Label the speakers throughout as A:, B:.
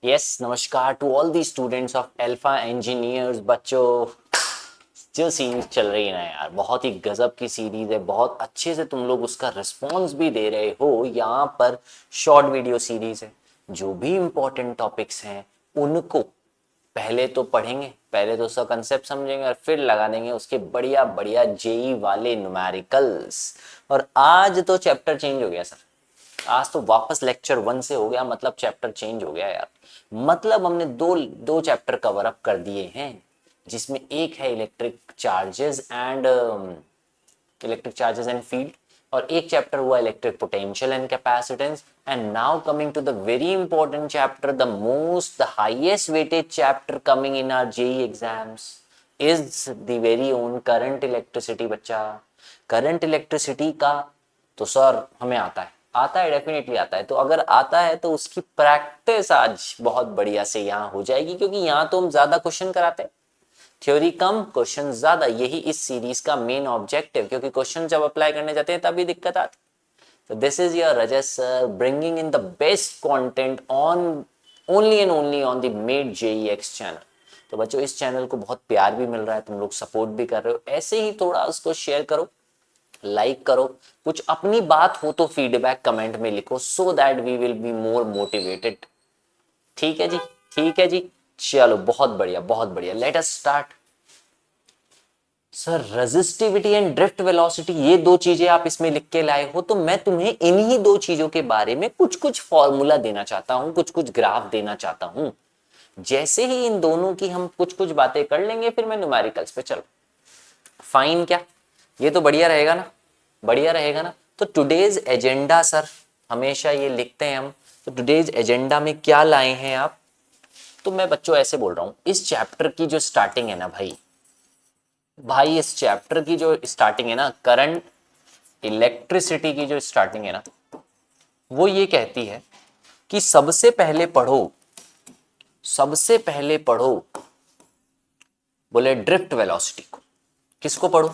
A: Yes नमस्कार to all the students of Alpha Engineers. बच्चों, जो सीरीज चल रही है ना यार, बहुत ही गजब की सीरीज है। बहुत अच्छे से तुम लोग उसका रिस्पॉन्स भी दे रहे हो। यहाँ पर शॉर्ट वीडियो सीरीज है। जो भी इम्पोर्टेंट टॉपिक्स हैं उनको पहले तो पढ़ेंगे, पहले तो उसका कंसेप्ट समझेंगे और फिर लगा देंगे उसके बढ़िया बढ़िया जेई वाले न्यूमेरिकल्स। और आज तो चैप्टर चेंज हो गया सर। आज तो वापस लेक्चर 1 से हो गया, मतलब चैप्टर चेंज हो गया यार। मतलब हमने दो दो चैप्टर कवर अप कर दिए हैं, जिसमें एक है इलेक्ट्रिक चार्जेस एंड फील्ड, और एक चैप्टर हुआ electric potential and capacitance. And now coming to the very important chapter, the highest weighted chapter coming in our JEE exams is the very own current electricity. बच्चा, current electricity का तो sir हमें आता है definitely आता है। तो अगर आता है तो उसकी प्रैक्टिस आज बहुत बढ़िया से यहाँ हो जाएगी, क्योंकि यहाँ तो हम ज्यादा क्वेश्चन कराते हैं, थ्योरी कम क्वेश्चन ज्यादा। यही इस सीरीज का मेन ऑब्जेक्टिव, क्योंकि क्वेश्चन जब अप्लाई करने जाते हैं तभी दिक्कत आती है। तो this is your Rajat sir bringing in the best content on only and only on the made JEEx channel. तो बच्चों, इस चैनल को बहुत प्यार भी मिल रहा है, तुम लोग सपोर्ट भी कर रहे हो। ऐसे ही थोड़ा उसको शेयर करो, लाइक करो, कुछ अपनी बात हो तो फीडबैक कमेंट में लिखो, so that we will be more motivated. ठीक है जी, ठीक है जी। चलो बहुत बढ़िया बहुत बढ़िया, let us start. Sir resistivity and drift velocity, ये दो चीजें आप इसमें लिख के लाए हो, तो मैं तुम्हें इन्हीं दो चीजों के बारे में कुछ कुछ फॉर्मूला देना चाहता हूं, कुछ कुछ ग्राफ देना चाहता हूं। जैसे ही इन दोनों की हम कुछ कुछ बातें कर लेंगे, फिर मैं न्यूमेरिकल्स पे चलो। फाइन क्या, ये तो बढ़िया रहेगा ना, बढ़िया रहेगा ना। तो टुडेज एजेंडा सर, हमेशा ये लिखते हैं हम। तो टुडेज एजेंडा में क्या लाए हैं आप? तो मैं बच्चों ऐसे बोल रहा हूं, इस चैप्टर की जो स्टार्टिंग है ना भाई, इस चैप्टर की जो स्टार्टिंग है ना, करंट इलेक्ट्रिसिटी की जो स्टार्टिंग है ना, वो ये कहती है कि सबसे पहले पढ़ो बोले ड्रिफ्ट वेलोसिटी को। किसको पढ़ो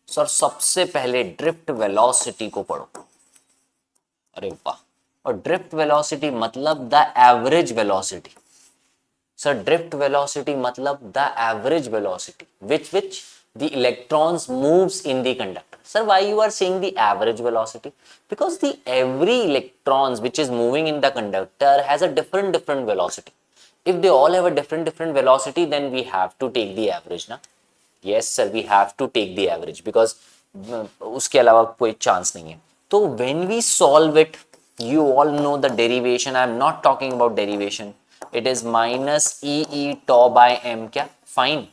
A: सर? सबसे पहले ड्रिफ्ट वेलोसिटी को पढ़ो। अरे वाह! और ड्रिफ्ट वेलोसिटी मतलब the average velocity. Sir drift velocity मतलब the average velocity which the electrons moves in the conductor. Sir, why you are saying the average velocity? Because the every electrons which is moving in the conductor has a different velocity. If they all have a different velocity, then we have to take the average ना। yes sir, we have to take the average because उसके अलावा कोई chance नहीं है। तो when we solve it, you all know the derivation, I am not talking about derivation, it is minus e e tau by m क्या, fine,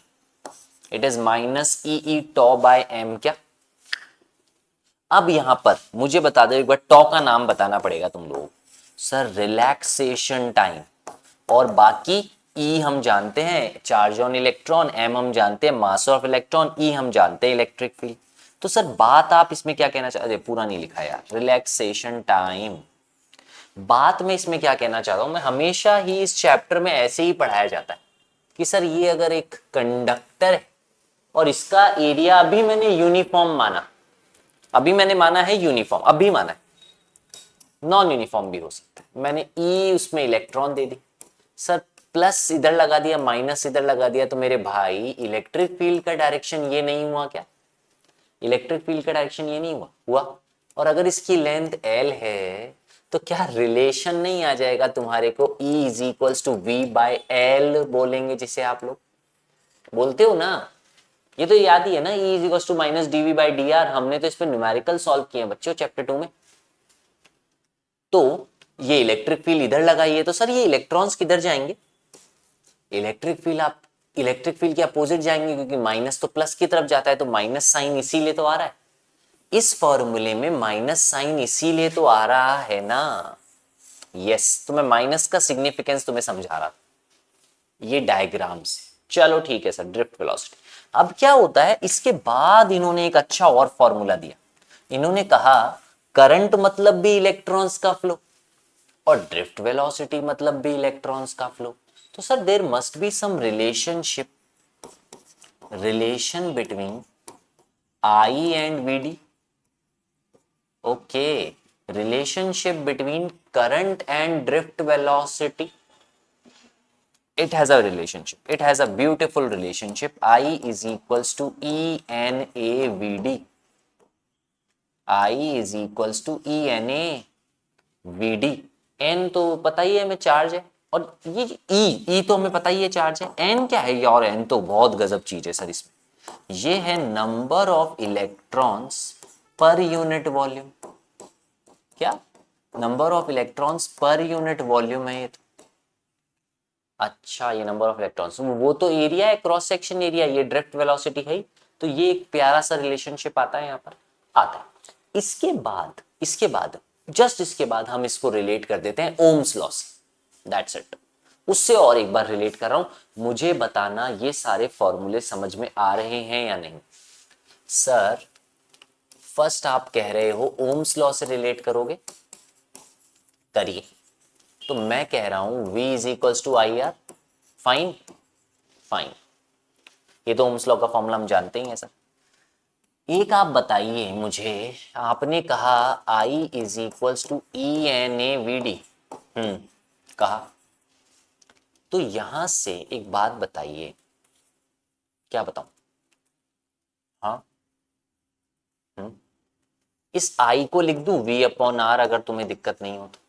A: it is minus e e tau by m क्या। अब यहां पर मुझे बता दो एक बार, टॉ का नाम बताना पड़ेगा तुम लोगों को। सर रिलैक्सेशन टाइम, और बाकी ई हम जानते हैं चार्ज ऑन इलेक्ट्रॉन, एम हम जानते हैं मास ऑफ इलेक्ट्रॉन, ई हम जानते हैं इलेक्ट्रिक फील्ड। तो सर बात आप इसमें क्या कहना चाहते हैं? पूरा नहीं लिखा यार, रिलैक्सेशन टाइम। बात में इसमें क्या कहना चाहता हूं मैं, हमेशा ही इस चैप्टर में ऐसे ही पढ़ाया जाता है कि सर ये अगर एक कंडक्टर है और इसका एरिया अभी मैंने यूनिफॉर्म माना, अभी माना है, नॉन यूनिफॉर्म भी हो सकता है, मैंने ई उसमें इलेक्ट्रॉन दे दी। सर प्लस इधर लगा दिया, माइनस इधर लगा दिया, तो मेरे भाई इलेक्ट्रिक फील्ड का डायरेक्शन ये नहीं हुआ क्या? इलेक्ट्रिक फील्ड का डायरेक्शन ये नहीं हुआ? और अगर इसकी लेंथ एल है, तो क्या रिलेशन नहीं आ जाएगा तुम्हारे को? E is equals to V by L बोलेंगे, जिसे आप लोग बोलते हो ना। ये तो याद ही है ना, E is equals to minus D V by D R. हमने तो इस पे न्यूमेरिकल सॉल्व किए हैं बच्चों चैप्टर 2 में। तो ये इलेक्ट्रिक फील्ड इधर लगाइए, तो सर ये इलेक्ट्रॉन्स किधर जाएंगे? इलेक्ट्रिक फील्ड के अपोजिट जाएंगे, क्योंकि माइनस तो प्लस की तरफ जाता है, तो माइनस साइन इसीलिए तो आ रहा है। इस फॉर्मूले में माइनस साइन इसीलिए तो आ रहा है ना। यस, तो मैं माइनस का सिग्निफिकेंस तुम्हें समझा रहा था ये डायग्राम से। चलो ठीक है सर, ड्रिफ्ट वेलोसिटी। अब क्या होता है, इसके बाद इन्होंने एक अच्छा और फॉर्मूला दिया। इन्होंने कहा करंट मतलब भी इलेक्ट्रॉन्स का फ्लो, और ड्रिफ्ट वेलोसिटी मतलब भी इलेक्ट्रॉन्स का फ्लो। तो sir there must be some relation between I and V D. Okay, relationship between current and drift velocity. It has a relationship. It has a beautiful relationship. I is equals to ENA/VD. I is equals to ENA/VD. N तो पता ही है हमें charge है, और ये E तो हमें पता ही है चार्ज है। N क्या है यार? N तो बहुत गजब चीज है सर इसमें। ये है number of electrons per unit volume. क्या? Number of electrons per unit volume है ये तो। अच्छा, ये नंबर ऑफ इलेक्ट्रॉन्स, वो तो एरिया है, क्रॉस सेक्शन एरिया, ये ड्रिफ्ट वेलोसिटी है। तो ये एक प्यारा सा रिलेशनशिप आता है यहाँ पर, आता है। इसके बाद जस्ट इसके बाद हम इसको रिलेट कर देते हैं ओम्स लॉ से। That's it. उससे और एक बार रिलेट कर रहा हूं, मुझे बताना ये सारे फॉर्मूले समझ में आ रहे हैं या नहीं। सर फर्स्ट आप कह रहे हो ओम्स लॉ से रिलेट करोगे, करिए। तो मैं कह रहा हूं V is equals to I R. Fine fine, ये तो ओम्स लॉ का फॉर्मूला हम जानते ही हैं सर। एक आप बताइए मुझे, आपने कहा I is equals to ENA/VD। कहा, तो यहां से एक बात बताइए, क्या बताऊं? हाँ, इस I को लिख दूं V/R अगर तुम्हें दिक्कत नहीं हो तो,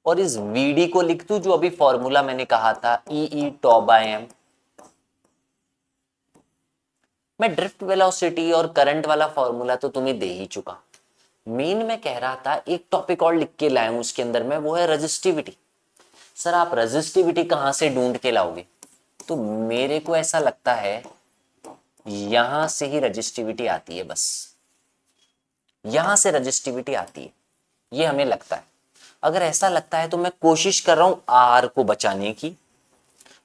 A: और इस VD को लिख दूं जो अभी फॉर्मूला मैंने कहा था EE/τ/m। मैं ड्रिफ्ट वेलोसिटी और करंट वाला फॉर्मूला तो तुम्हें दे ही चुका। मेन मैं कह रहा था एक टॉपिक और लिख के लाया हूं उसके अंदर में, वो है रेजिस्टिविटी। सर आप रेजिस्टिविटी कहां से ढूंढ के लाओगे? तो मेरे को ऐसा लगता है यहां से ही रेजिस्टिविटी आती है, बस यहां से रेजिस्टिविटी आती है, ये हमें लगता है। अगर ऐसा लगता है तो मैं कोशिश कर रहा हूं आर को बचाने की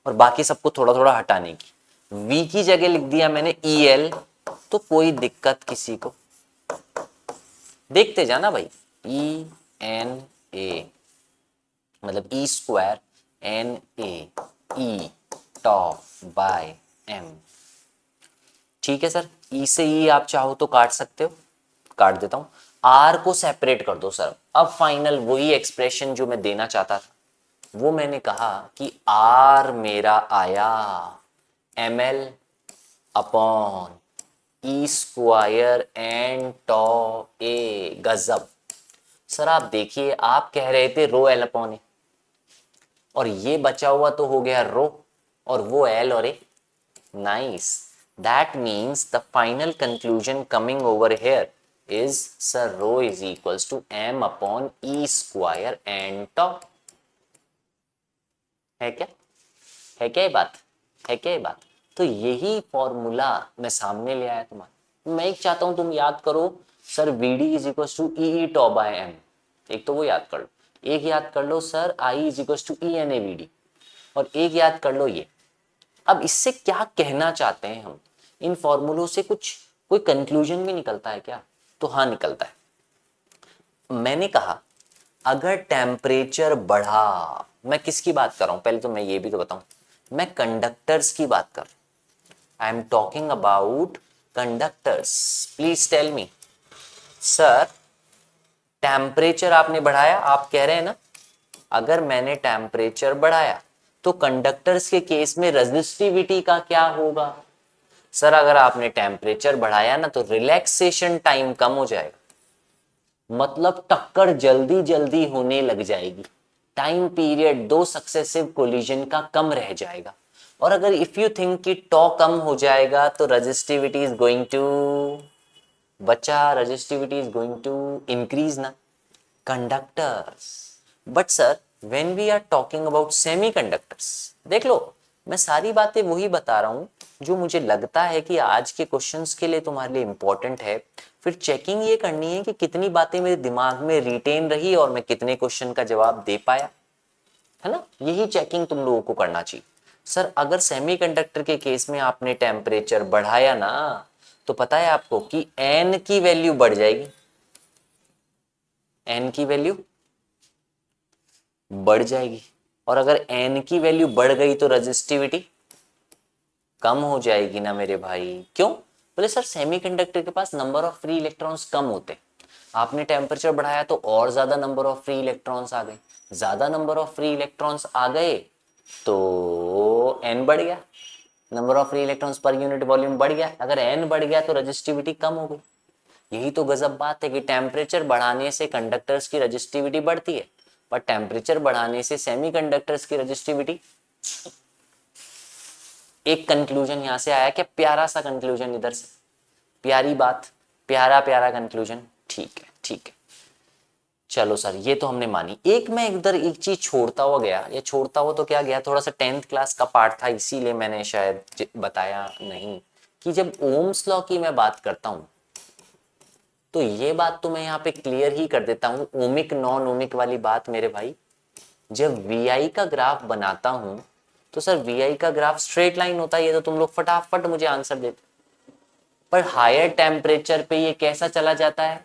A: और बाकी सबको थोड़ा थोड़ा हटाने की। V की जगह लिख दिया मैंने EL, तो कोई दिक्कत किसी को? देखते जाना भाई, ENA मतलब E²NAE/τ/m। ठीक है सर, E से E आप चाहो तो काट सकते हो, काट देता हूं। R को सेपरेट कर दो सर। अब फाइनल वही एक्सप्रेशन जो मैं देना चाहता था, वो मैंने कहा कि R मेरा आया ml/E²n/τ/a। गजब सर, आप देखिए, आप कह रहे थे ρl/a, और ये बचा हुआ तो हो गया रो, और वो L और A। Nice, that means the final conclusion coming over here is sir rho is equals to m/E²n/τ। है क्या? है क्या ये बात? है क्या ये बात? तो यही फॉर्मूला मैं सामने ले आया तुम्हारे। मैं एक चाहता हूं तुम याद करो sir VD is equals to EE/τ/m। एक तो वो याद कर लो, एक याद कर लो sir I is equals to ENA/VD, और एक याद कर लो ये। अब इससे क्या कहना चाहते हैं हम? इन फॉर्मूलों से कुछ कोई कंक्लूजन भी निकलता है क्या? तो हाँ, निकलता है। मैंने कहा अगर टेम्परेचर बढ़ा, मैं किसकी बात कर रहा हूं पहले तो मैं ये भी तो बताऊं, मैं कंडक्टर्स की बात कर रहा हूं। I am talking about conductors. Please tell me sir, temperature आपने बढ़ाया, आप कह रहे हैं ना, अगर मैंने टेम्परेचर बढ़ाया तो कंडक्टर्स के केस में रेजिस्टिविटी का क्या होगा? सर अगर आपने टेम्परेचर बढ़ाया ना तो रिलैक्सेशन टाइम कम हो जाएगा, मतलब टक्कर जल्दी जल्दी होने लग जाएगी, टाइम पीरियड दो सक्सेसिव कोलिजन का कम रह जाएगा। और अगर इफ यू थिंक कि टॉ कम हो जाएगा तो resistivity is going to resistivity is going to increase ना, conductors. But sir when we are talking about semiconductors, देख लो मैं सारी बातें वही बता रहा हूं जो मुझे लगता है कि आज के क्वेश्चंस के लिए तुम्हारे लिए इंपॉर्टेंट है। फिर चेकिंग ये करनी है कि कितनी बातें मेरे दिमाग में रिटेन रही और मैं कितने क्वेश्चन का जवाब दे पाया, है ना? यही चेकिंग तुम लोगों को करना चाहिए। सर अगर सेमीकंडक्टर के केस में आपने टेम्परेचर बढ़ाया ना, तो पता है आपको कि n की वैल्यू बढ़ जाएगी, n की वैल्यू बढ़ जाएगी। और अगर n की वैल्यू बढ़ गई तो रेजिस्टिविटी कम हो जाएगी ना मेरे भाई। क्यों? बोले सर सेमीकंडक्टर के पास नंबर ऑफ फ्री इलेक्ट्रॉन्स कम होते, आपने टेम्परेचर बढ़ाया तो और ज्यादा नंबर ऑफ फ्री इलेक्ट्रॉन्स आ गए, ज्यादा नंबर ऑफ फ्री इलेक्ट्रॉन्स आ गए तो n बढ़ गया, number of free electrons per unit volume बढ़ गया, अगर n बढ़ गया तो रजिस्टिविटी कम हो गई। यही तो गजब बात है कि टेम्परेचर बढ़ाने से कंडक्टर्स की रजिस्टिविटी बढ़ती है, पर टेम्परेचर बढ़ाने से सेमीकंडक्टर्स की रजिस्टिविटी। एक कंक्लूजन यहां से आया, क्या प्यारा सा कंक्लूजन इधर से, प्यारी बात, प्यारा प्यारा कंक्लूजन। ठीक है ठीक है, चलो सर ये तो हमने मानी। एक मैं इधर एक चीज छोड़ता हुआ गया, या छोड़ता हुआ तो क्या गया, थोड़ा सा 10th क्लास का पार्ट था इसीलिए मैंने शायद बताया नहीं, कि जब ओम्स लॉ की मैं बात करता हूं तो ये बात तो मैं यहाँ पे क्लियर ही कर देता हूँ, ओमिक नॉन ओमिक वाली बात मेरे भाई। जब वी आई का ग्राफ बनाता हूं तो सर वी आई का ग्राफ स्ट्रेट लाइन होता है, ये तो तुम लोग फटाफट मुझे आंसर देते, पर हायर टेम्परेचर पे ये कैसा चला जाता है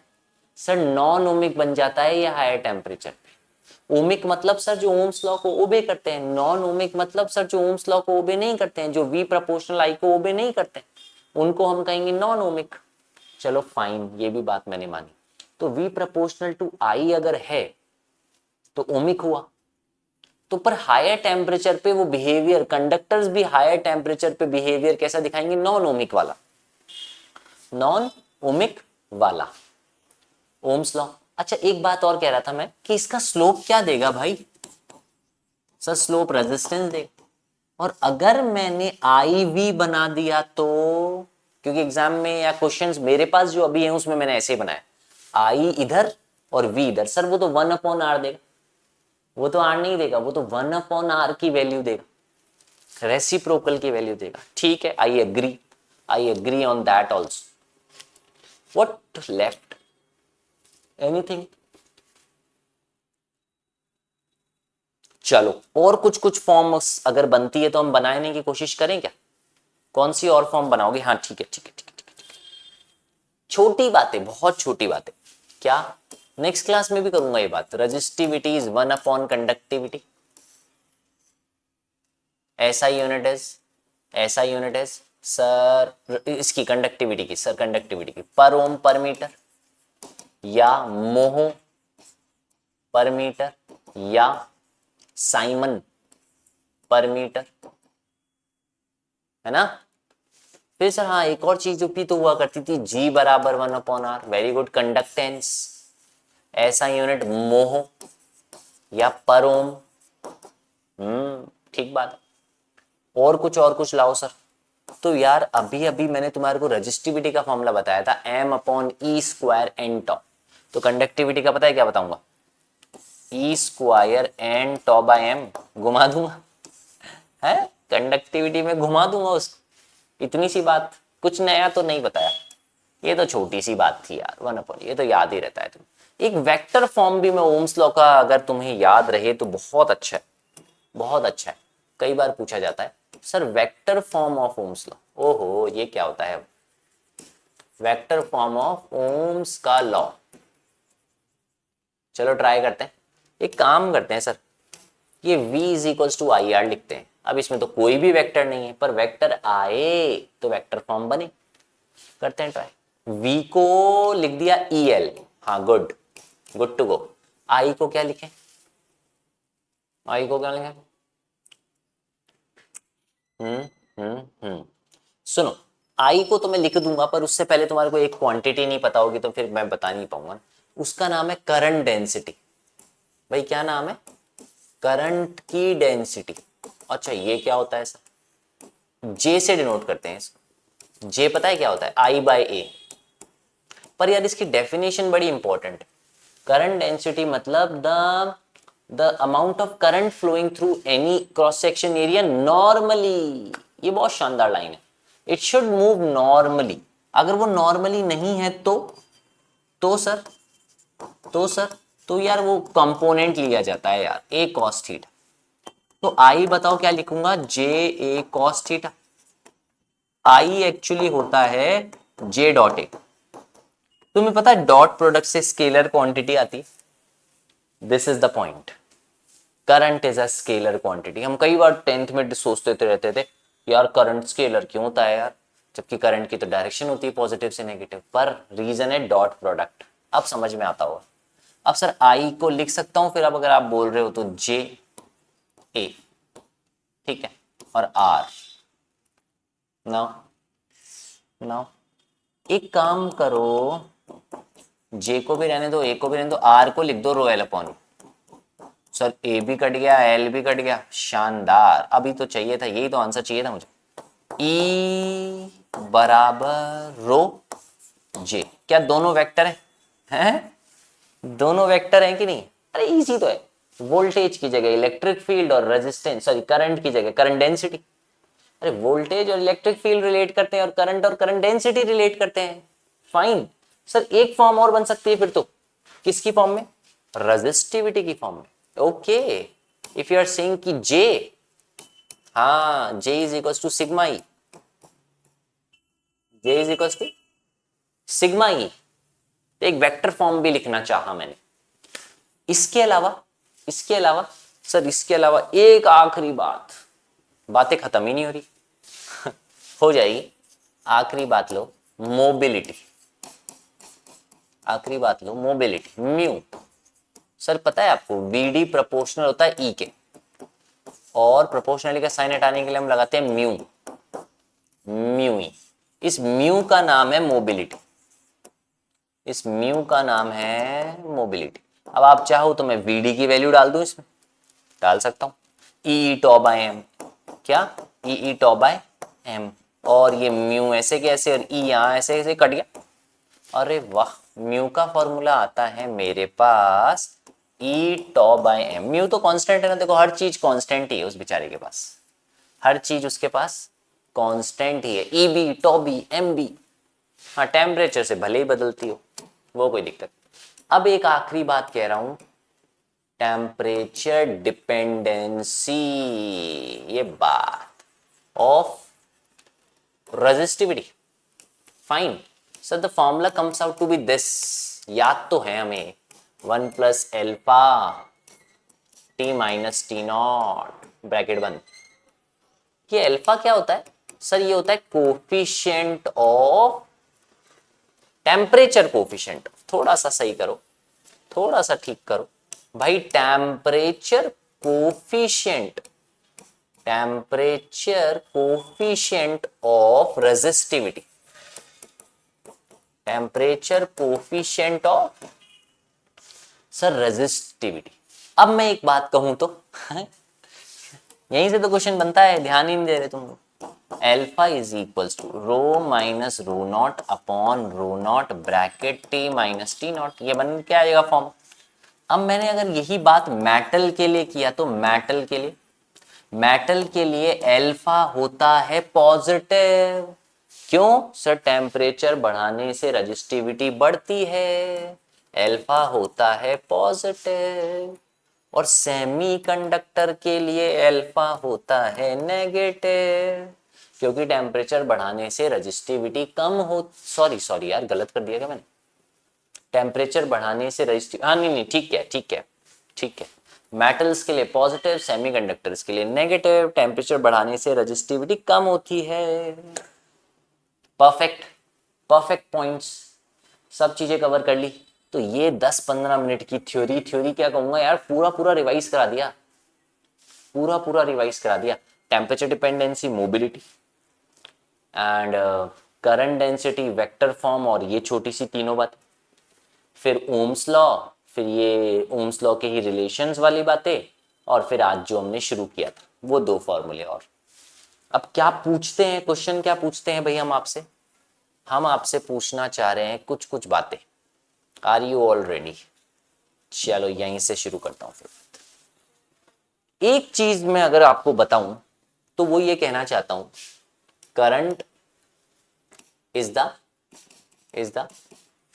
A: सर, नॉन ओमिक बन जाता है ये हायर टेम्परेचर पे। ओमिक मतलब सर जो ओम्स लॉ को ओबे करते हैं, नॉन ओमिक मतलब सर जो ओम्स लॉ को ओबे नहीं करते हैं, जो वी प्रोपोर्शनल आई को ओबे नहीं करते हैं, उनको हम कहेंगे नॉन ओमिक। चलो फाइन, ये भी बात मैंने मानी। तो वी प्रोपोर्शनल टू आई अगर है तो ओमिक हुआ, तो पर हायर टेम्परेचर पे वो बिहेवियर, कंडक्टर्स भी हायर टेम्परेचर पे बिहेवियर कैसा दिखाएंगे, नॉन ओमिक वाला, नॉन ओमिक वाला, ओम्स लॉ। अच्छा एक बात और कह रहा था मैं कि इसका स्लोप क्या देगा भाई, सर स्लोप रेजिस्टेंस देगा। और अगर मैंने आई वी बना दिया तो, क्योंकि एग्जाम में या क्वेश्चंस मेरे पास जो अभी है उसमें मैंने ऐसे बनाया, आई इधर और वी इधर, सर वो तो 1/r देगा, वो तो आर नहीं देगा, वो तो 1/r की वैल्यू देगा, रेसिप्रोकल की वैल्यू देगा। ठीक है, I agree on that also. What left, anything? चलो और कुछ कुछ फॉर्म्स अगर बनती है तो हम बनाने की कोशिश करें क्या, कौन सी और फॉर्म बनाओगे? हाँ ठीक है ठीक है ठीक है ठीक है, छोटी बातें, बहुत छोटी बातें, क्या नेक्स्ट क्लास में भी करूंगा ये बात, रजिस्टिविटी इज 1/कंडक्टिविटी, ऐसा यूनिट इज सर इसकी कंडक्टिविटी की, सर कंडक्टिविटी की पर ओम पर मीटर, या मोह पर मीटर, या साइमन पर मीटर, है ना? फिर सर हाँ एक और चीज जो भी तो हुआ करती थी, G बराबर 1/r, वेरी गुड, कंडक्टेंस, ऐसा यूनिट मोह या पर ओम, ठीक बात। और कुछ लाओ सर। तो यार अभी अभी मैंने तुम्हारे को रजिस्टिविटी का फॉर्मूला बताया था, m/e² n टॉ, तो कंडक्टिविटी का पता है क्या बताऊंगा, e² n टॉ बाय m, घुमा दूंगा है, कंडक्टिविटी में घुमा दूंगा उसको, इतनी सी बात, कुछ नया तो नहीं बताया, ये तो छोटी सी बात थी यार, 1/, ये तो याद ही रहता है तुम्हें। एक वेक्टर फॉर्म भी मैं ओम्स लॉ का अगर तुम्हें याद रहे तो बहुत अच्छा है, बहुत अच्छा है, कई बार पूछा जाता है sir vector form of Ohm's law, ओहो ये क्या होता है, वेक्टर फॉर्म ऑफ ओम्स का लॉ। चलो ट्राई करते हैं, एक काम करते हैं सर, ये v is equals to I R लिखते हैं। अब इसमें तो कोई भी वेक्टर नहीं है, पर वेक्टर आए तो वेक्टर फॉर्म बने, करते हैं ट्राई। v को लिख दिया el, हाँ good, good to go. i को क्या लिखें, i को क्या लिखें, सुनो, आई को तो मैं लिख दूंगा, पर उससे पहले तुम्हारे को एक क्वांटिटी नहीं पता होगी तो फिर मैं बता नहीं पाऊंगा। उसका नाम है करंट डेंसिटी। भाई क्या नाम है, करंट की डेंसिटी। अच्छा ये क्या होता है सर, जे से डिनोट करते हैं इसको, जे पता है क्या होता है, I/A। पर यार इसकी डेफिनेशन बड़ी इंपॉर्टेंट है, करंट डेंसिटी मतलब the amount of current flowing through any cross section area normally. ये बहुत शानदार लाइन है, इट शुड मूव नॉर्मली। अगर वो नॉर्मली नहीं है तो सर तो सर तो यार वो कंपोनेंट लिया जाता है यार, a cos थीटा। तो I बताओ क्या लिखूंगा, JA cos theta. I actually होता है J डॉट ए। तुम्हें पता है डॉट प्रोडक्ट से स्केलर क्वांटिटी आती, this is the point, current is a scalar quantity. हम कई बार 10th में सोचते रहते थे यार करंट स्केलर क्यों होता है यार, जबकि करंट की तो डायरेक्शन होती है पॉजिटिव से नेगेटिव, पर रीजन है डॉट प्रोडक्ट। अब समझ में आता होगा। अब सर आई को लिख सकता हूं फिर, अब अगर आप बोल रहे हो तो जे ए, ठीक है, और आर। नाउ नाउ एक काम करो, जे को भी रहने दो, ए को भी रहने दो, आर को लिख दो रो एल अपॉन। सर ए भी कट गया, एल भी कट गया, शानदार। अभी तो चाहिए था, यही तो आंसर चाहिए था मुझे। ई बराबर रो जे, क्या दोनों वेक्टर हैं? दोनों वेक्टर हैं कि नहीं? अरे इजी तो है। वोल्टेज की जगह इलेक्ट्रिक फील्ड और रेजिस्टेंस, सॉरी करंट की जगह करंट डेंसिटी। अरे वोल्टेज और इलेक्ट्रिक फील्ड रिलेट करते हैं और करंट डेंसिटी रिलेट करते हैं। फाइन सर, एक फॉर्म और बन सकती है फिर तो। किसकी फॉर्म में? रेजिस्टिविटी की फॉर्म में। Okay, if you are saying कि जे, हाँ, J is equal to sigma E, J is equal to sigma E, एक वेक्टर फॉर्म भी लिखना चाहा मैंने। इसके अलावा, इसके अलावा सर, इसके अलावा एक आखिरी बात, बातें खत्म ही नहीं हो रही। हो जाएगी, आखिरी बात लो, मोबिलिटी। आखिरी बात लो, मोबिलिटी, म्यू। सर पता है आपको, वीडी प्रोपोर्शनल होता है ई के, और प्रोपोर्शनली का साइन हटाने के लिए हम लगाते हैं म्यू, म्यू ई। इस म्यू का नाम है मोबिलिटी, इस म्यू का नाम है मोबिलिटी। अब आप चाहो तो मैं वीडी की वैल्यू डाल दूं इसमें, डाल सकता हूं, ई टॉ बाय एम। क्या? ई टॉ बाय एम, और ये म्यू ऐसे कैसे, और ई यहां ऐसे ऐसे कट गया। अरे वाह, म्यू का फॉर्मूला आता है मेरे पास ई टॉ बाय एम। म्यू तो कांस्टेंट है ना, देखो हर चीज कांस्टेंट ही है उस बेचारे के पास, हर चीज उसके पास कांस्टेंट ही है, ई बी टॉ बी एम बी। हाँ, टेम्परेचर से भले ही बदलती हो, वो कोई दिक्कत। अब एक आखिरी बात कह रहा हूं, टेम्परेचर डिपेंडेंसी, ये बात of resistivity. Fine sir, the formula comes out to be this, याद तो है हमें, 1 plus alpha T minus T not, bracket बंद। ये अल्फा क्या होता है सर? ये होता है कोफिशिएंट ऑफ टेम्परेचर, कोफिशिएंट, थोड़ा सा सही करो, थोड़ा सा ठीक करो भाई, temperature coefficient, temperature coefficient of resistivity, temperature coefficient of sir resistivity. अब मैं एक बात कहूं तो यहीं से तो क्वेश्चन बनता है, ध्यान ही नहीं दे रहे तुम लोग। Alpha is equals to rho minus rho not upon rho not bracket T minus T not, ये बन के आएगा फॉर्म। अब मैंने अगर यही बात मेटल के लिए किया तो मेटल के लिए, मेटल के लिए एल्फा होता है पॉजिटिव। क्यों सर? टेम्परेचर बढ़ाने से रेजिस्टिविटी बढ़ती है, एल्फा होता है पॉजिटिव। और सेमीकंडक्टर के लिए अल्फा होता है नेगेटिव, क्योंकि टेम्परेचर बढ़ाने से रेजिस्टिविटी कम हो, सॉरी सॉरी यार, गलत कर दिया क्या मैंने? टेम्परेचर बढ़ाने से रेजिस्टिव, हाँ नहीं नहीं, ठीक है ठीक है ठीक है। मेटल्स के लिए पॉजिटिव, सेमीकंडक्टर्स के लिए नेगेटिव, टेम्परेचर बढ़ाने से रेजिस्टिविटी कम होती है। परफेक्ट, परफेक्ट पॉइंट्स, सब चीजें कवर कर ली। तो ये 10-15 मिनट की थ्योरी, थ्योरी क्या कहूंगा यार, पूरा पूरा रिवाइज करा दिया, पूरा पूरा रिवाइज करा दिया। Temperature dependency, mobility and current density, vector form, और ये छोटी सी तीनों बातें। फिर ओम्स लॉ, फिर ये ओम्स लॉ के ही रिलेशंस वाली बातें, और फिर आज जो हमने शुरू किया था वो 2 फॉर्मूले। और अब क्या पूछते हैं क्वेश्चन, क्या पूछते हैं भाई हम आपसे? हम आपसे पूछना चाह रहे हैं कुछ कुछ बातें। Are you all ready? चलो यहीं से शुरू करता हूं फिर। एक चीज मैं अगर आपको बताऊं तो वो ये कहना चाहता हूं, current is the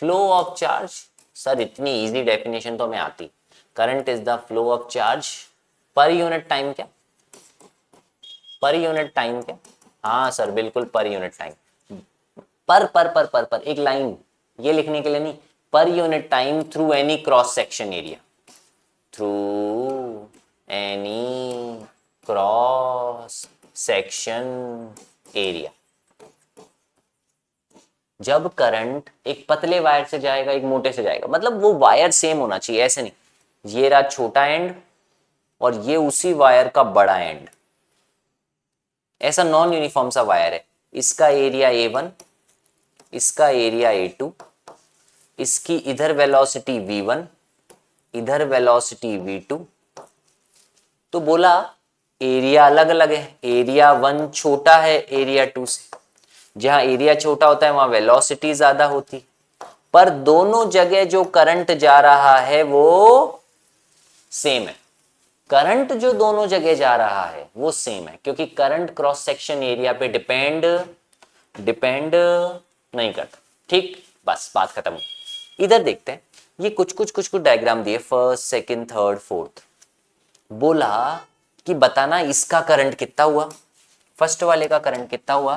A: flow of charge. Sir इतनी इजी डेफिनेशन तो हमें आती, current is the flow of charge per unit time. क्या पर यूनिट टाइम? क्या? हाँ सर बिल्कुल, पर यूनिट टाइम। पर एक लाइन ये लिखने के लिए नहीं, per unit time through any cross section area, through any cross section area. जब करंट एक पतले वायर से जाएगा एक मोटे से जाएगा, मतलब वो वायर सेम होना चाहिए, ऐसे नहीं ये रहा छोटा एंड और ये उसी वायर का बड़ा एंड, ऐसा नॉन यूनिफॉर्म सा वायर है। इसका एरिया A1, इसका एरिया A2, इसकी इधर वेलोसिटी V1, इधर वेलोसिटी V2। तो बोला एरिया अलग अलग है, एरिया 1 छोटा है एरिया 2 से, जहां एरिया छोटा होता है वहां वेलोसिटी ज्यादा होती, पर दोनों जगह जो करंट जा रहा है वो सेम है। करंट जो दोनों जगह जा रहा है वो सेम है, क्योंकि करंट क्रॉस सेक्शन एरिया पे डिपेंड नहीं करता। ठीक, बस बात खत्म। इधर देखते हैं, ये कुछ डायग्राम दिए, फर्स्ट सेकंड थर्ड फोर्थ। बोला कि बताना इसका करंट कितना हुआ, फर्स्ट वाले का करंट कितना हुआ,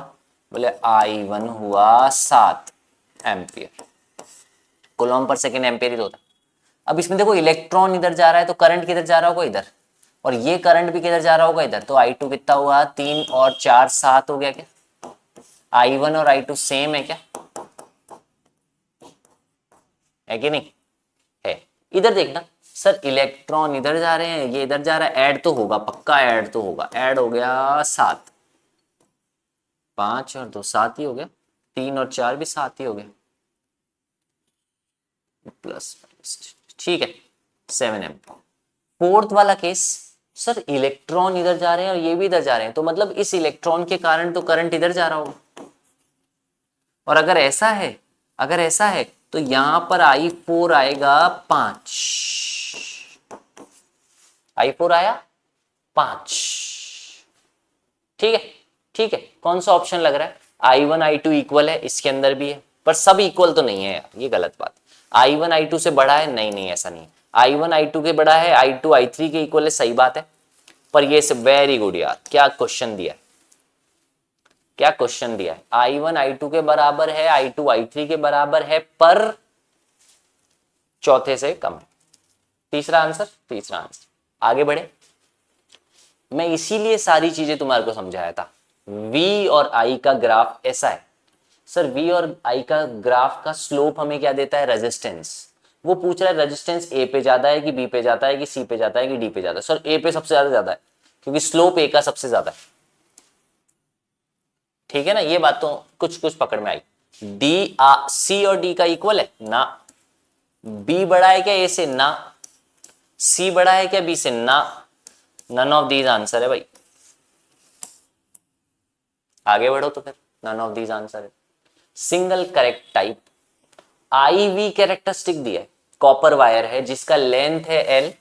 A: बोले I1 हुआ 7 एम्पियर, कूलॉम पर सेकेंड एम्पियर ही तो होता। अब इसमें देखो इलेक्ट्रॉन इधर जा रहा है तो करंट किधर जा रहा होगा, इधर, और ये करंट भी किधर जा रहा होगा, इधर। तो I2 कितना हुआ, 3 और 4 7 हो गया क्या? I1 और I2 सेम है क्या, है कि नहीं? है। इधर देखना सर, इलेक्ट्रॉन इधर जा रहे हैं, ये इधर जा रहा है, ऐड तो होगा, पक्का ऐड तो होगा। ऐड हो गया 7, 5 और 2 7 ही हो गया, 3 और 4 भी 7 ही हो गया, प्लस, ठीक है, 7 एम्पियर। फोर्थ वाला केस, सर इलेक्ट्रॉन इधर जा रहे हैं और ये भी इधर जा रहे हैं, तो मतलब इस इलेक्ट्रॉन के कारण तो करंट इधर जा रहा होगा। और अगर ऐसा है तो यहां पर I4 आएगा 5, I4 आया 5। ठीक है, कौन सा ऑप्शन लग रहा है? I1 I2 इक्वल है, इसके अंदर भी है, पर सब इक्वल तो नहीं है यार, ये गलत बात। I1 I2 से बड़ा है, नहीं ऐसा नहीं है। I1 I2 के बड़ा है, I2 I3 के इक्वल है, सही बात है। पर ये वेरी गुड यार, क्या क्वेश्चन दिया है, I1 I2 के बराबर है, I2 I3 के बराबर है, पर चौथे से कम है। तीसरा आंसर। आगे बढ़े, मैं इसीलिए सारी चीजें तुम्हारे को समझाया था। V और I का ग्राफ ऐसा है सर, V और I का ग्राफ का स्लोप हमें क्या देता है, रेजिस्टेंस। वो पूछ रहा है रेजिस्टेंस A पे ज्यादा है कि B पे जाता है कि C पे जाता है कि D पे जाता है। सर A पे सबसे ज्यादा है, क्योंकि स्लोप A का सबसे ज्यादा है। ठीक है ना, ये बात तो कुछ पकड़ में आई। C और D का इक्वल है ना, B बड़ा है क्या A से, ना। C बड़ा है क्या B से, ना। नन ऑफ दीज आंसर है भाई। आगे बढ़ो तो फिर, नन ऑफ दीज आंसर है। Single correct type. IV characteristic दिया है, कॉपर वायर है जिसका लेंथ है L,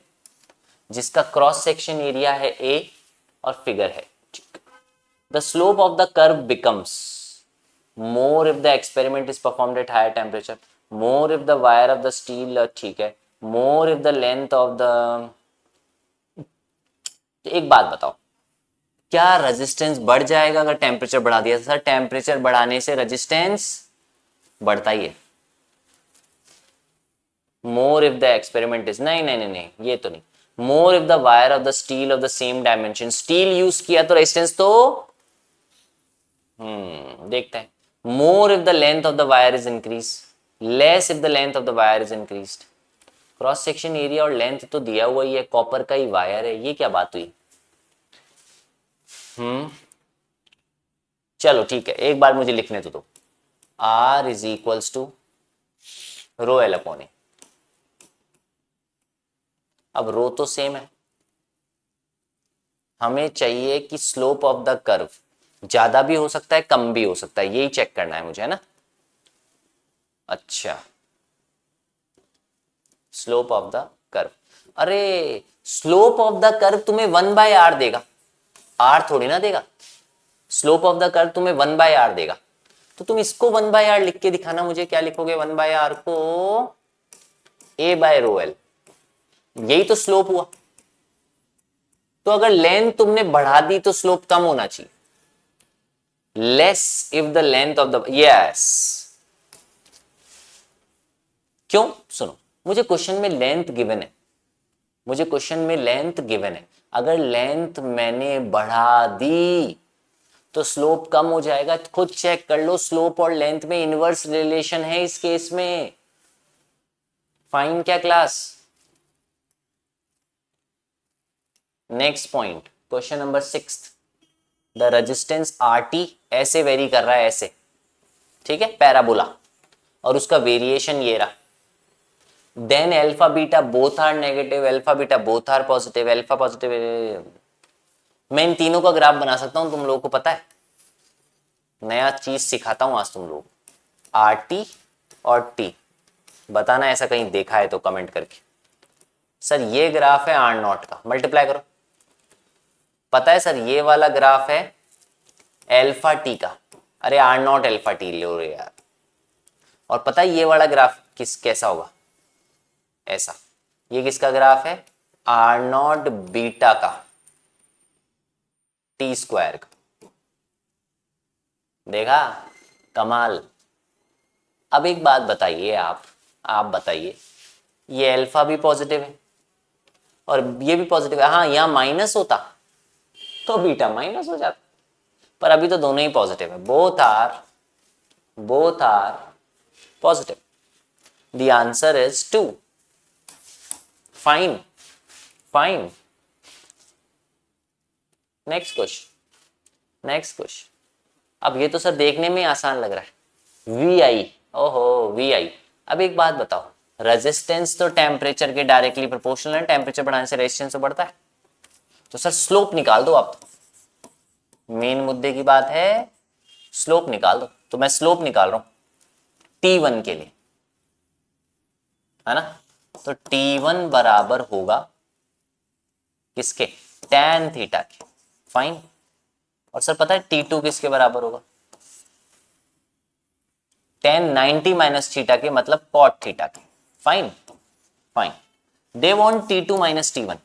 A: जिसका क्रॉस सेक्शन एरिया है A और फिगर है। The slope of the curve becomes more if the experiment is performed at higher temperature, more if the wire of the steel, ठीक है, more if the length of the। एक बात बताओ, क्या resistance बढ़ जाएगा अगर टेम्परेचर बढ़ा दिया? सर टेम्परेचर बढ़ाने से रेजिस्टेंस बढ़ता ही है। More if the experiment is, नहीं, ये तो नहीं। More if the wire of the steel of the same dimension, steel use किया तो रेजिस्टेंस तो देखते हैं। More if the length of the wire is increase, less if the length of the wire is increase. Cross section area और length तो दिया हुआ ही है, कॉपर का ही वायर है, ये क्या बात हुई? चलो ठीक है, एक बार मुझे लिखने तो दो। R is equals to rho L upon A. अब रो तो सेम है, हमें चाहिए कि स्लोप ऑफ द कर्व ज्यादा भी हो सकता है कम भी हो सकता है, यही चेक करना है मुझे, है ना। अच्छा, स्लोप ऑफ द कर्व, अरे स्लोप ऑफ द कर्व तुम्हें 1/r देगा, r थोड़ी ना देगा। स्लोप ऑफ द कर्व तुम्हें 1/r देगा, तो तुम इसको 1/r लिख के दिखाना मुझे। क्या लिखोगे 1/r को? A/ρl, यही तो स्लोप हुआ। तो अगर लेंथ तुमने बढ़ा दी तो स्लोप कम होना चाहिए, less if the length of the, yes. क्यों? सुनो, मुझे क्वेश्चन में लेंथ गिवन है, अगर लेंथ मैंने बढ़ा दी तो स्लोप कम हो जाएगा। खुद चेक कर लो, स्लोप और लेंथ में इनवर्स रिलेशन है इस केस में। फाइन क्या class? Next point, question number 6, the resistance RT ऐसे वेरी कर रहा है, ऐसे, ठीक है, पैराबोला, और उसका वेरिएशन ये रहा। Then alpha beta both are negative, alpha beta both are positive, alpha positive. मैं इन तीनों का ग्राफ बना सकता हूं, तुम लोगों को पता है, नया चीज सिखाता हूं आज तुम लोग। RT और T बताना ऐसा कहीं देखा है तो कमेंट करके। सर ये ग्राफ है R0 का, मल्टीप्लाई करो। पता है सर ये वाला ग्राफ है अल्फा टी का, अरे R0 अल्फा टी लो रे यार। और पता है ये वाला ग्राफ कैसा होगा? ऐसा। ये किसका ग्राफ है? R0 बीटा का, टी स्क्वायर का। देखा? कमाल। अब एक बात बताइए, आप बताइए, ये अल्फा भी पॉजिटिव है और ये भी पॉजिटिव है। हाँ, यहां माइनस होता तो बीटा माइनस हो जाता, पर अभी तो दोनों ही पॉजिटिव है। Both are positive. The answer is 2। Fine. Next question. अब ये तो सर देखने में आसान लग रहा है, VI। ओहो, VI। अब एक बात बताओ, रेजिस्टेंस तो टेम्परेचर के डायरेक्टली प्रोपोर्शनल है, टेम्परेचर बढ़ाने से रेजिस्टेंस तो बढ़ता है। तो सर स्लोप निकाल दो आप, मेन मुद्दे की बात है, स्लोप निकाल दो। तो मैं स्लोप निकाल रहा हूं T1 के लिए, है ना। तो T1 बराबर होगा किसके? tan थीटा के। फाइन। और सर पता है T2 किसके बराबर होगा? tan 90 माइनस थीटा के, मतलब cot थीटा के। Fine. They want T2 minus T1,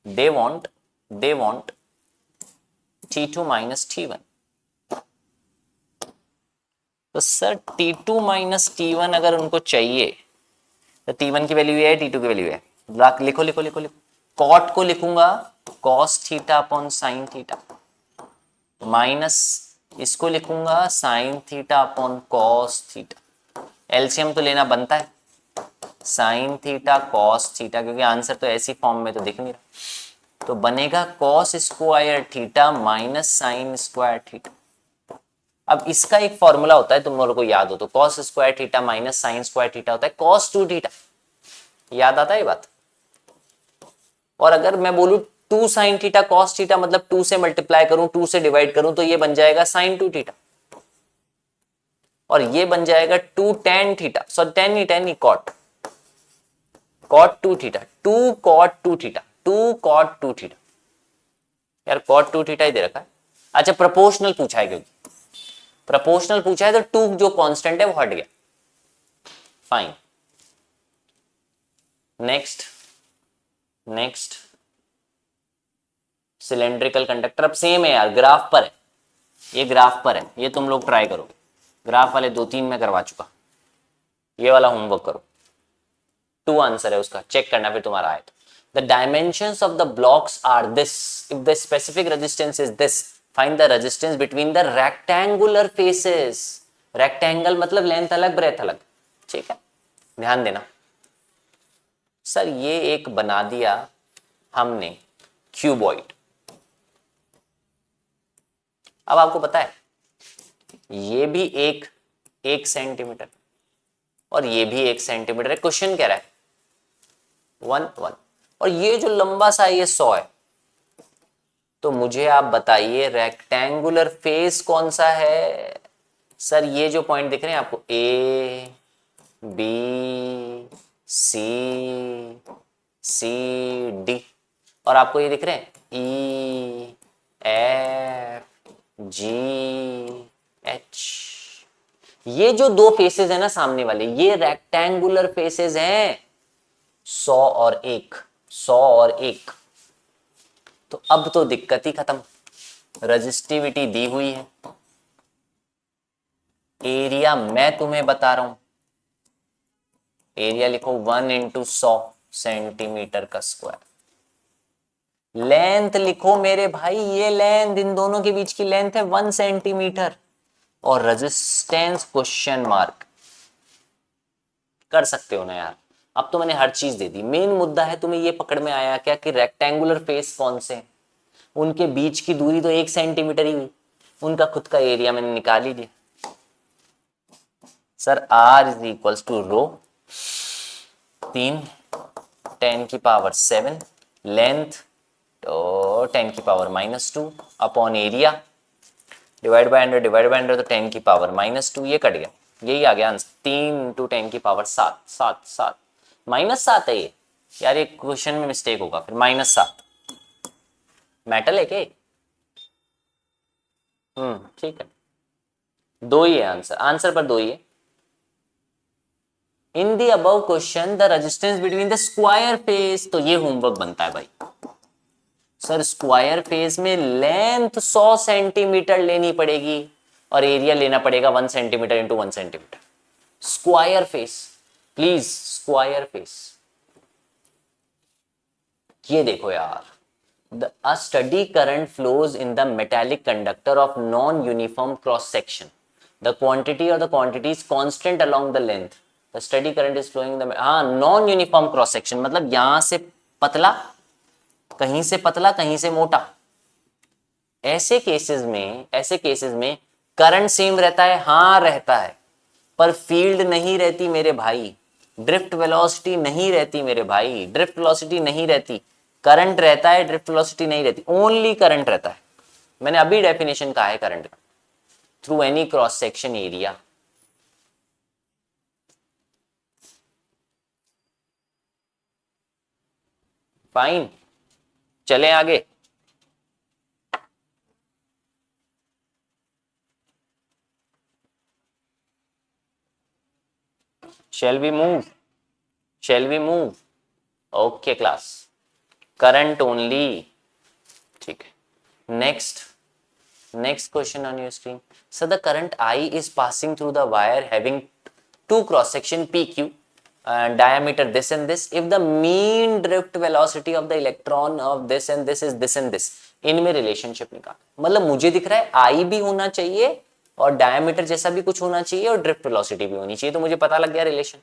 A: they want T2 minus T1। तो सर T2 माइनस T1 अगर उनको चाहिए तो T1 की वैल्यू है, T2 की वैल्यू है। लिखो। कॉट को लिखूंगा cos theta upon sine theta, minus इसको लिखूंगा sine theta upon cos theta. LCM तो लेना बनता है, साइन थीटा कॉस थीटा, क्योंकि आंसर तो ऐसी फॉर्म में तो दिख नहीं रहा। तो बनेगा cos square theta minus sine square theta. अब इसका एक फॉर्मूला होता है, तुम लोगों को याद हो तो, cos square theta minus sine square theta होता है कॉस 2 थीटा। याद आता है ये बात? और अगर मैं बोलूं 2 साइन थीटा कॉस थीटा, मतलब 2 से मल्टीप्लाई करूं, 2 से डिवाइड करूं, तो ये बन जाएगा साइन 2 थीटा। और ये बन जाएगा 2 tan थीटा, सॉरी tan नहीं cot 2 theta, 2 cot 2 theta, 2 cot 2 theta. यार कॉट 2 थीटा ही दे रखा है। अच्छा, प्रोपोर्शनल पूछा है, क्योंकि प्रोपोर्शनल पूछा है तो 2 जो कांस्टेंट है वो हट गया। फाइन। Next cylindrical conductor. अब सेम है यार, ग्राफ पर है, ये ग्राफ पर है, ये तुम लोग ट्राई करोगे। ग्राफ वाले 2-3 में करवा चुका, ये वाला होमवर्क करो। 2 आंसर है उसका, चेक करना फिर तुम्हारा आए तो। The dimensions of the blocks are this. If the specific resistance is this, find the resistance between the rectangular faces. Rectangle मतलब लेंथ अलग ब्रेथ अलग, ठीक है, ध्यान देना। सर ये एक बना दिया हमने क्यूबॉइड। अब आपको पता है ये भी एक सेंटीमीटर और ये भी 1 सेंटीमीटर है। क्वेश्चन कह रहा है 1 और ये जो लंबा सा ये 100 है। तो मुझे आप बताइए रेक्टेंगुलर फेस कौन सा है? सर ये जो पॉइंट दिख रहे हैं आपको, A B C C D, और आपको ये दिख रहे हैं E F G H। ये जो 2 फेसेस है ना सामने वाले, ये रेक्टेंगुलर फेसेस हैं, 100 और 1। तो अब तो दिक्कत ही खत्म, रजिस्टिविटी दी हुई है, एरिया मैं तुम्हें बता रहा हूं, एरिया लिखो 1 × 100 सेंटीमीटर का स्क्वायर। लेंथ लिखो मेरे भाई, ये लेंथ, इन दोनों के बीच की लेंथ है 1 सेंटीमीटर। और रेजिस्टेंस क्वेश्चन मार्क, कर सकते हो ना यार। अब तो मैंने हर चीज दे दी, मेन मुद्दा है तुम्हें ये पकड़ में आया क्या कि रेक्टेंगुलर फेस कौन से, उनके बीच की दूरी तो 1 सेंटीमीटर ही हुई, उनका खुद का एरिया मैंने निकाल ही दिया। Sir R is equals to rho 3 10⁻⁷, length तो 10⁻⁻2 upon area divide by 100 divide by 100 तो 10⁻⁻2, ये कट गया, यही आ गया आंसर। 3 इंटू 10⁻7, 7 -7 है ये यार, ये क्वेश्चन में मिस्टेक होगा फिर, -7 मेटल है क्या? ठीक है, दो ही है आंसर, आंसर पर दो ही है। In the above question the resistance between the square face, तो ये होमवर्क बनता है भाई। सर स्क्वायर फेस में लेंथ 100 सेंटीमीटर लेनी पड़ेगी और एरिया लेना पड़ेगा 1 centimetre into 1 centimetre. Square face, please square face. ये देखो यार, a steady current flows in the metallic conductor of non-uniform cross section. The quantity or the quantity is constant along the length. The steady current is flowing in the non-uniform cross section, मतलब यहां से पतला, कहीं से पतला, कहीं से मोटा। ऐसे केसेस में करंट सेम रहता है, हाँ रहता है, पर फील्ड नहीं रहती मेरे भाई, ड्रिफ्ट वेलोसिटी नहीं रहती मेरे भाई, ड्रिफ्ट वेलोसिटी नहीं रहती। करंट रहता है, ड्रिफ्ट वेलोसिटी नहीं रहती, ओनली करंट रहता है। मैंने अभी डेफिनेशन कहा है करंट का, through any cross section area. Fine, चलें आगे। Shall we move? Shall we move? Okay class, current only, ठीक है। next question on your screen. So the current I is passing through the wire having two cross section PQ, diameter this and this, if the mean drift velocity of the electron of this and this is this and this, इनमें relationship निकाल। मतलब मुझे दिख रहा है I भी होना चाहिए और डायमीटर जैसा भी कुछ होना चाहिए और ड्रिफ्ट वेलोसिटी भी होनी चाहिए, तो मुझे पता लग गया relation,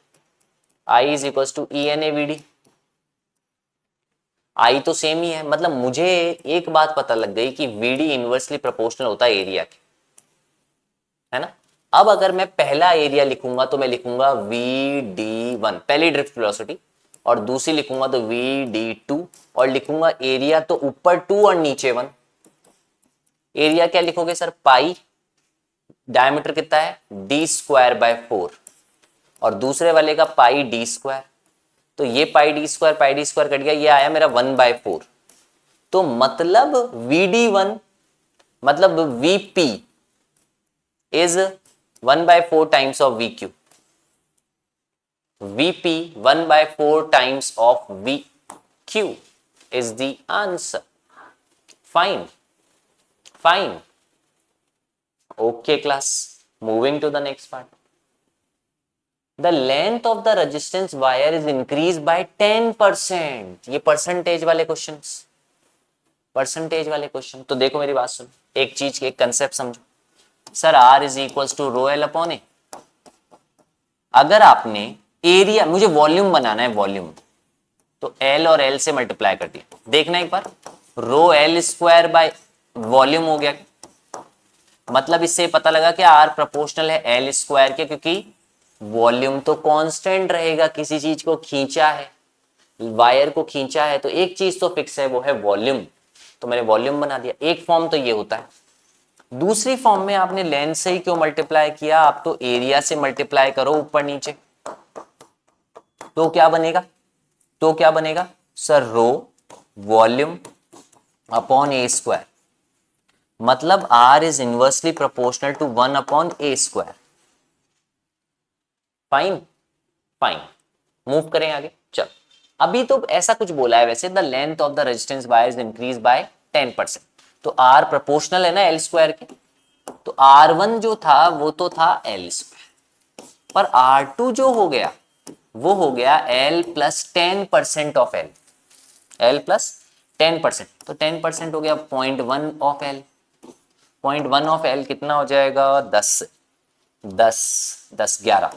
A: I is equal to ENAVD। I तो सेम ही है, मतलब मुझे एक बात पता लग गई कि VD इनवर्सली प्रोपोर्शनल होता है एरिया के, है ना। अब अगर मैं पहला एरिया लिखूंगा तो मैं लिखूंगा VD1, पहली ड्रिफ्ट वेलोसिटी, और दूसरी लिखूंगा तो VD2, और लिखूंगा एरिया तो ऊपर 2 और नीचे 1। एरिया क्या लिखोगे सर, पाई, डायमीटर कितना है d²/4, और दूसरे वाले का पाई d², तो ये पाई d² कट गया, ये आया मेरा 1/4। तो मतलब VD1 मतलब VP is 1/4 times of VQ, VP 1/4 times of VQ is the answer. Fine, fine. Okay class, moving to the next part. The length of the resistance wire is increased by 10%. ये percentage वाले questions, percentage वाले question. तो देखो मेरी बात सुन, एक चीज, एक कंसेप्ट समझो। Sir R is equals to rho L upon A. अगर आपने एरिया, मुझे वॉल्यूम बनाना है, वॉल्यूम, तो L और L से मल्टीप्लाई कर दिया, देखना एक बार, रो L स्क्वायर बाय वॉल्यूम हो गया। मतलब इससे पता लगा कि R प्रोपोर्शनल है L स्क्वायर के, क्योंकि वॉल्यूम तो कांस्टेंट रहेगा, किसी चीज को खींचा है, वायर को खींचा है, तो एक चीज तो फिक्स है, वो है वॉल्यूम, तो मैंने वॉल्यूम बना दिया। एक फॉर्म तो ये होता है। दूसरी फॉर्म में आपने लेंथ से ही क्यों मल्टीप्लाई किया, आप तो एरिया से मल्टीप्लाई करो ऊपर नीचे, तो क्या बनेगा, तो क्या बनेगा sir, rho volume upon A square, मतलब R is inversely proportional to 1/a²। Fine, fine, move करें आगे। चल, अभी तो ऐसा कुछ बोला है वैसे, the length of the resistance wire is increase by 10%, तो R प्रोपोर्शनल है ना L स्क्वायर के, तो R1 जो था वो तो था L स्क्वायर, पर R2 जो हो गया वो हो गया L plus 10% of L, L plus 10%, तो 10% हो गया 0.1 ऑफ एल। 0.1 ऑफ एल कितना हो जाएगा? 10, 10, 10, 11,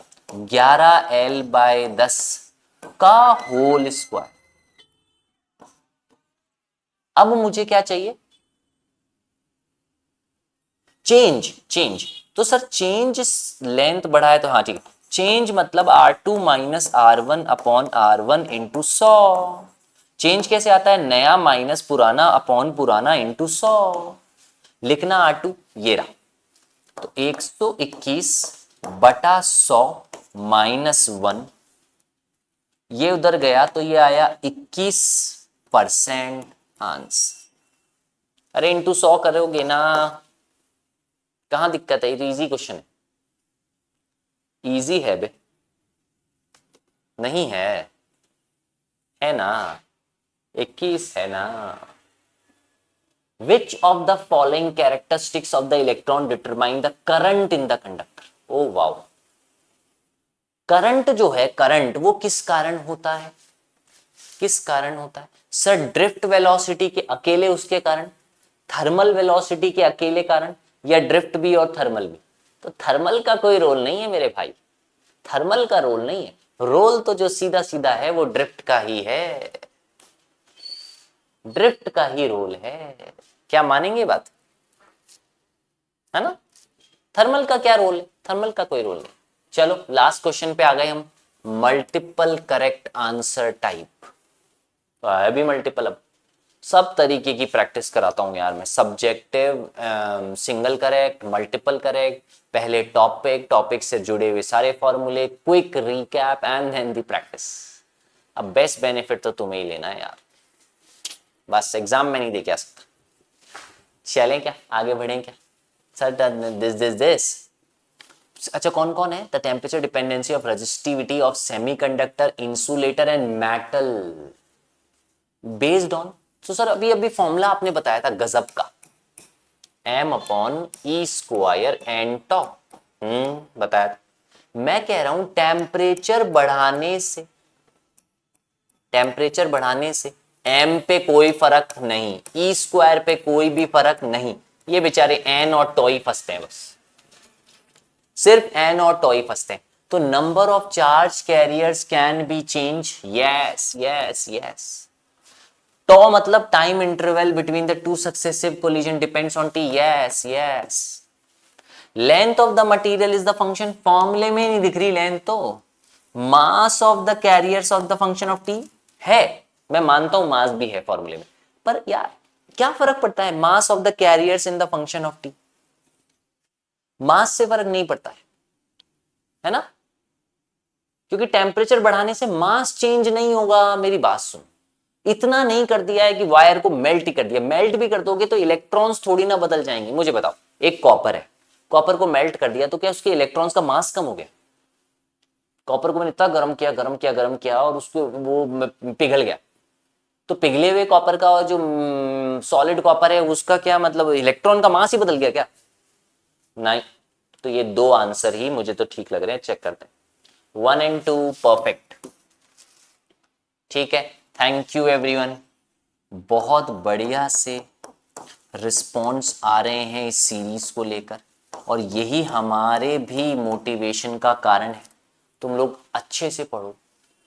A: 11L/10 का होल स्क्वायर। अब मुझे क्या चाहिए? चेंज। तो सर चेंज लेंथ बढ़ा है तो हाँ ठीक है, चेंज मतलब R2 minus R1 upon R1 into 100। Change कैसे आता है? नया माइनस पुराना अपॉन पुराना इंटू 100। लिखना R2 ये रहा, तो 121/100 -1, ये उधर गया तो ये आया 21% आंसर। अरे इंटू 100 करोगे ना, कहां दिक्कत है? ये तो इजी क्वेश्चन है, इजी है बे। नहीं है ना, 21 है ना। Which of the following characteristics of the electron determine the current in the conductor? Oh wow, current जो है, करंट वो किस कारण होता है? किस कारण होता है सर? ड्रिफ्ट वेलोसिटी के अकेले उसके कारण, थर्मल वेलोसिटी के अकेले कारण, या ड्रिफ्ट भी और थर्मल भी? तो थर्मल का कोई रोल नहीं है मेरे भाई, थर्मल का रोल नहीं है। रोल तो जो सीधा सीधा है वो ड्रिफ्ट का ही है, ड्रिफ्ट का ही रोल है। क्या मानेंगे बात? है ना? थर्मल का क्या रोल है? थर्मल का कोई रोल नहीं। चलो लास्ट क्वेश्चन पे आ गए हम, मल्टीपल करेक्ट आंसर टाइप। तो है भी मल्टीपल, अब सब तरीके की प्रैक्टिस कराता हूँ यार मैं, subjective, single correct, multiple correct, पहले टॉपिक से जुड़े हुए सारे फॉर्मूले, quick recap and then the practice. अब बेस्ट बेनिफिट तो तुम्हें ही लेना है यार, बस एग्जाम में नहीं दे के आ सकता। चलें क्या, आगे बढ़ें क्या सर? दिस अच्छा, कौन कौन है? The temperature dependency of resistivity of semiconductor, insulator and metal based on. तो सर अभी अभी फॉर्मूला आपने बताया था गजब का, m/e² एन टॉप, बताया था। मैं कह रहा हूं टेम्परेचर बढ़ाने से m पे कोई फर्क नहीं, E² पे कोई भी फर्क नहीं, ये बेचारे n और टॉ ही फंसते हैं, बस सिर्फ n और टॉ ही फंसते हैं। तो number of charge carriers can be change, yes yes yes. Tau मतलब time interval between the two successive collision depends on T, yes yes. Length of the material is the function, फॉर्मूले में नहीं दिख रही लेंथ, तो mass of the carriers of the function of T है। मैं मानता हूं मास भी है फॉर्मूले में, पर यार क्या फर्क पड़ता है mass of the carriers in the function of T? Mass से फर्क नहीं पड़ता है ना, क्योंकि टेम्परेचर बढ़ाने से मास चेंज नहीं होगा। मेरी बात सुन, इतना नहीं कर दिया है कि वायर को मेल्ट ही कर दिया, मेल्ट भी कर दोगे तो इलेक्ट्रॉन्स थोड़ी ना बदल जाएंगे। मुझे बताओ, एक कॉपर है, कॉपर को मेल्ट कर दिया तो क्या उसके इलेक्ट्रॉन्स का मास कम हो गया? कॉपर को मैंने इतना गर्म किया और उसको वो पिघल गया, तो पिघले हुए कॉपर का और जो सॉलिड कॉपर है उसका क्या मतलब, इलेक्ट्रॉन का मास ही बदल गया क्या? नहीं। तो ये दो आंसर ही मुझे तो ठीक लग रहे हैं, चेक करते हैं। 1 and 2 परफेक्ट, ठीक है। थैंक यू एवरीवन, बहुत बढ़िया से रिस्पॉन्स आ रहे हैं इस सीरीज को लेकर, और यही हमारे भी मोटिवेशन का कारण है। तुम लोग अच्छे से पढ़ो,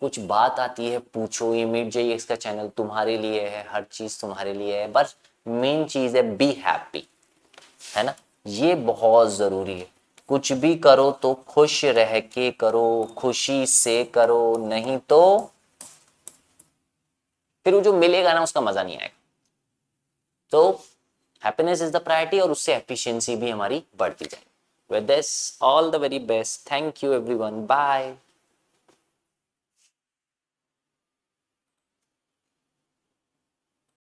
A: कुछ बात आती है पूछो, ये मीट JEX का चैनल तुम्हारे लिए है, हर चीज तुम्हारे लिए है, बस मेन चीज है बी हैप्पी, है ना? ये बहुत जरूरी है। कुछ भी करो तो खुश रह के करो, खुशी से करो, नहीं तो फिर वो जो मिलेगा ना उसका मजा नहीं आएगा। तो हैप्पीनेस इज द प्रायोरिटी, और उससे एफिशिएंसी भी हमारी बढ़ती जाए। With this all the very best, thank you everyone, bye.